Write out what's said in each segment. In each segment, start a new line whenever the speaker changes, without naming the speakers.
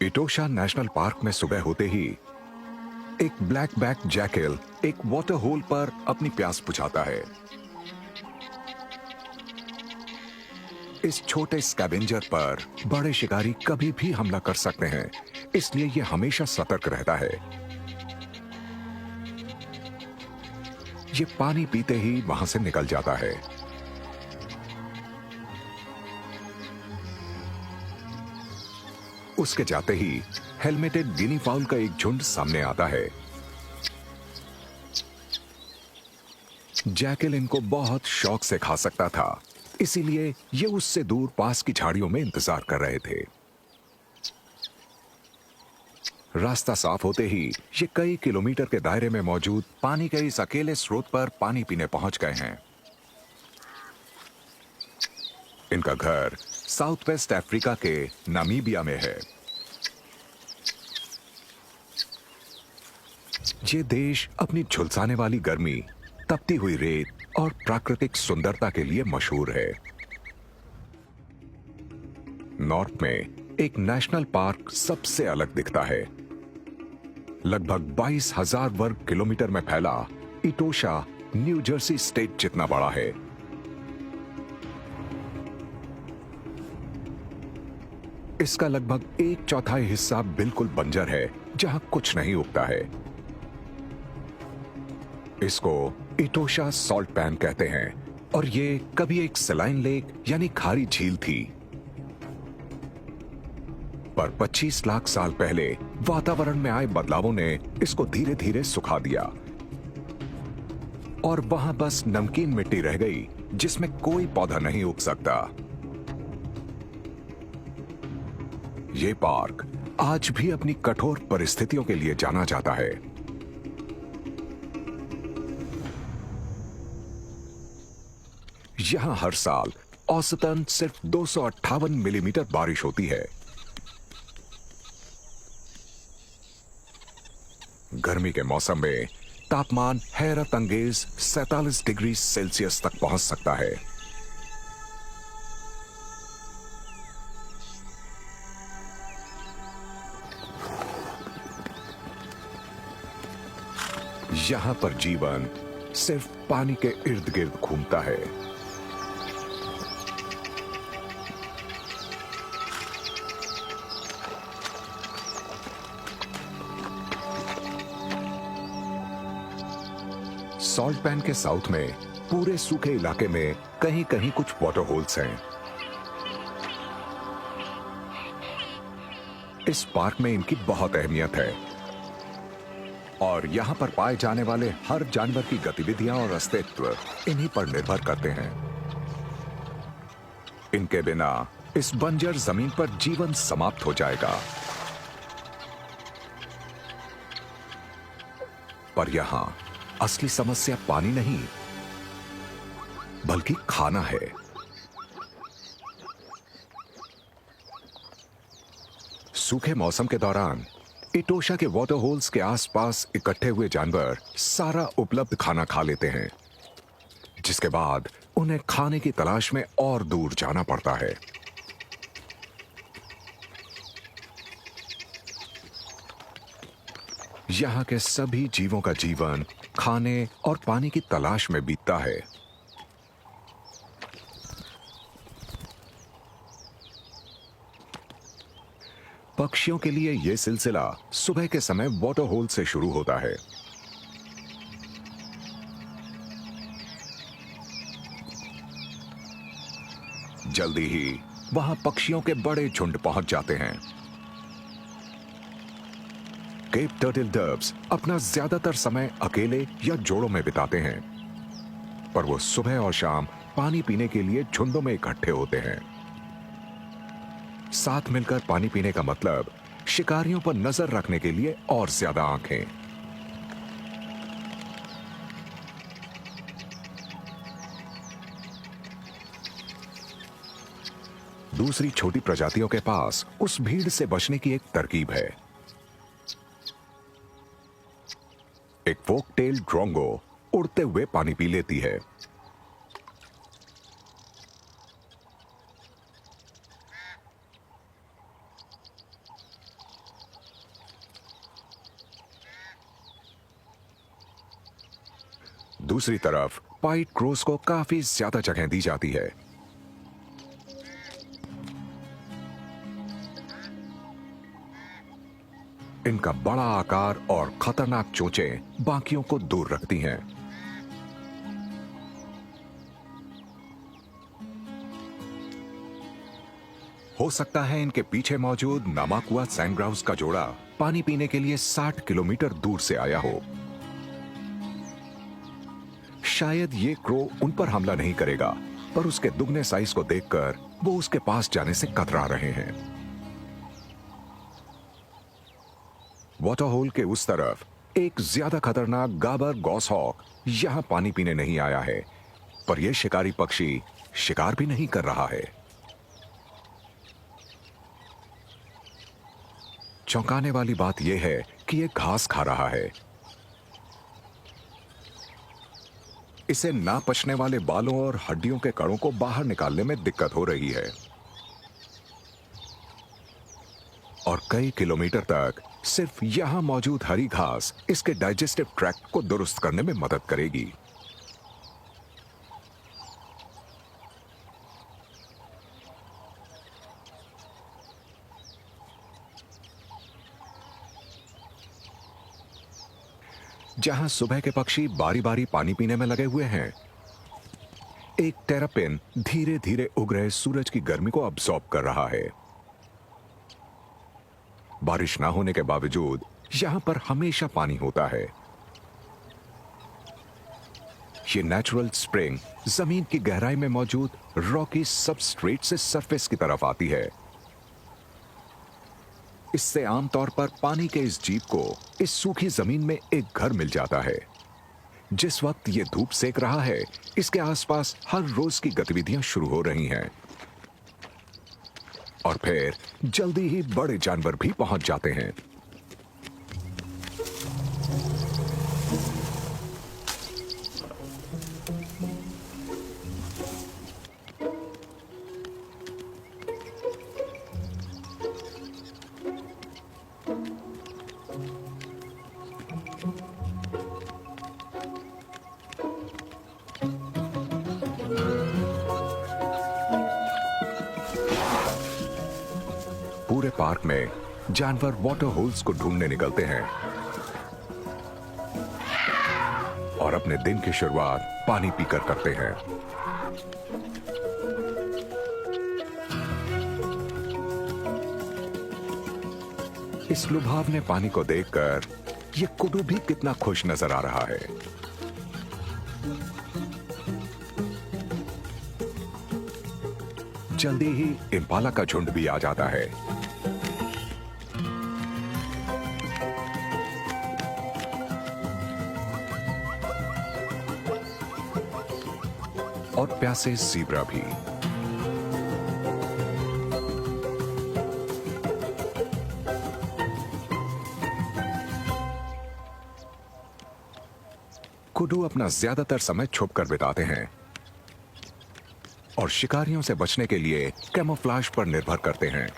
इटोशा national park में सुबह होते ही एक ब्लैक बैक जैकल एक वाटर होल पर अपनी प्यास बुझाता है। इस छोटे स्कैवेंजर पर बड़े शिकारी कभी भी हमला कर सकते हैं, इसलिए यह हमेशा सतर्क रहता है। ये पानी पीते ही वहां से निकल जाता है। उसके जाते ही हेलमेटेड गिनी फाउल का एक झुंड सामने आता है। जैकल इनको बहुत शौक से खा सकता था, इसीलिए ये उससे दूर पास की झाड़ियों में इंतजार कर रहे थे। रास्ता साफ होते ही ये कई किलोमीटर के दायरे में मौजूद पानी के इस अकेले स्रोत पर पानी पीने पहुंच गए हैं। इनका घर साउथ वेस्ट अफ्रीका के नामीबिया में है। ये देश अपनी झुलसाने वाली गर्मी, तपती हुई रेत और प्राकृतिक सुंदरता के लिए मशहूर है। नॉर्थ में एक नेशनल पार्क सबसे अलग दिखता है। लगभग 22,000 वर्ग किलोमीटर में फैला इटोशा न्यू जर्सी स्टेट जितना बड़ा है। इसका लगभग 1/4 हिस्सा बिल्कुल बंजर है, जहां कुछ नहीं उगता है। इसको इटोशा सॉल्ट पैन कहते हैं और ये कभी एक सलाइन लेक यानी खारी झील थी। पर 25 लाख साल पहले वातावरण में आए बदलावों ने इसको धीरे धीरे सुखा दिया और वहां बस नमकीन मिट्टी रह गई, जिसमें कोई पौधा नहीं उग सकता। ये पार्क आज भी अपनी कठोर परिस्थितियों के लिए जाना जाता है। यहां हर साल औसतन सिर्फ 258 मिलीमीटर बारिश होती है। गर्मी के मौसम में तापमान हैरत अंगेज 47 डिग्री सेल्सियस तक पहुंच सकता है। यहां पर जीवन सिर्फ पानी के इर्द गिर्द घूमता है। सॉल्ट पैन के साउथ में पूरे सूखे इलाके में कहीं कहीं कुछ वाटर होल्स हैं। इस पार्क में इनकी बहुत अहमियत है और यहां पर पाए जाने वाले हर जानवर की गतिविधियां और अस्तित्व इन्हीं पर निर्भर करते हैं। इनके बिना इस बंजर जमीन पर जीवन समाप्त हो जाएगा। पर यहां असली समस्या पानी नहीं, बल्कि खाना है। सूखे मौसम के दौरान इटोशा के वाटर होल्स के आसपास इकट्ठे हुए जानवर सारा उपलब्ध खाना खा लेते हैं, जिसके बाद उन्हें खाने की तलाश में और दूर जाना पड़ता है। यहां के सभी जीवों का जीवन खाने और पानी की तलाश में बीतता है। पक्षियों के लिए यह सिलसिला सुबह के समय वाटर होल से शुरू होता है। जल्दी ही वहां पक्षियों के बड़े झुंड पहुंच जाते हैं। केप टर्टल डव्स अपना ज्यादातर समय अकेले या जोड़ों में बिताते हैं, पर वो सुबह और शाम पानी पीने के लिए झुंडों में इकट्ठे होते हैं। साथ मिलकर पानी पीने का मतलब शिकारियों पर नजर रखने के लिए और ज्यादा आंखें। दूसरी छोटी प्रजातियों के पास उस भीड़ से बचने की एक तरकीब है। एक फोक टेल ड्रोंगो उड़ते हुए पानी पी लेती है। दूसरी तरफ पाइट क्रोस को काफी ज्यादा जगह दी जाती है। इनका बड़ा आकार और खतरनाक चोंचें बाकियों को दूर रखती हैं। हो सकता है इनके पीछे मौजूद नामाकुआ सैंडग्राउस का जोड़ा पानी पीने के लिए 60 किलोमीटर दूर से आया हो। शायद ये क्रो उन पर हमला नहीं करेगा, पर उसके दुगने साइज को देखकर वो उसके पास जाने से कतरा रहे हैं। वाटर होल के उस तरफ एक ज्यादा खतरनाक गाबर गॉसहॉक यहां पानी पीने नहीं आया है, पर यह शिकारी पक्षी शिकार भी नहीं कर रहा है। चौंकाने वाली बात यह है कि यह घास खा रहा है। इसे ना पचने वाले बालों और हड्डियों के कणों को बाहर निकालने में दिक्कत हो रही है और कई किलोमीटर तक सिर्फ यहां मौजूद हरी घास इसके डाइजेस्टिव ट्रैक्ट को दुरुस्त करने में मदद करेगी। जहां सुबह के पक्षी बारी बारी पानी पीने में लगे हुए हैं, एक टेरापिन धीरे धीरे उग रहे सूरज की गर्मी को अब्सॉर्ब कर रहा है। बारिश ना होने के बावजूद यहां पर हमेशा पानी होता है। ये नेचुरल स्प्रिंग जमीन की गहराई में मौजूद रॉकी सबस्ट्रेट से सरफेस की तरफ आती है। इससे आमतौर पर पानी के इस जीव को इस सूखी जमीन में एक घर मिल जाता है। जिस वक्त ये धूप सेक रहा है, इसके आसपास हर रोज की गतिविधियां शुरू हो रही हैं और फिर जल्दी ही बड़े जानवर भी पहुंच जाते हैं। पूरे पार्क में जानवर वाटर होल्स को ढूंढने निकलते हैं और अपने दिन की शुरुआत पानी पीकर करते हैं। इस लुभावने पानी को देखकर ये कुडू भी कितना खुश नजर आ रहा है। जल्दी ही इम्पाला का झुंड भी आ जाता है। और प्यासे ज़ीब्रा भी। कुडू अपना ज्यादातर समय छुपकर बिताते हैं और शिकारियों से बचने के लिए कैमोफ्लाज पर निर्भर करते हैं।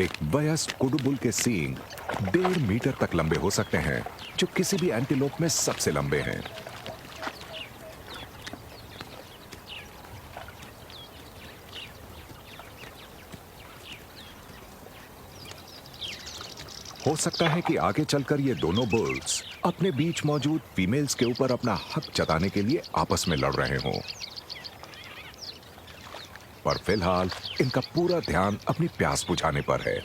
एक वयस्क कुडुबुल के सींग 1.5 मीटर तक लंबे हो सकते हैं, जो किसी भी एंटीलोप में सबसे लंबे हैं। हो सकता है कि आगे चलकर ये दोनों बुल्स अपने बीच मौजूद फीमेल्स के ऊपर अपना हक जताने के लिए आपस में लड़ रहे हों, पर फिलहाल इनका पूरा ध्यान अपनी प्यास बुझाने पर है।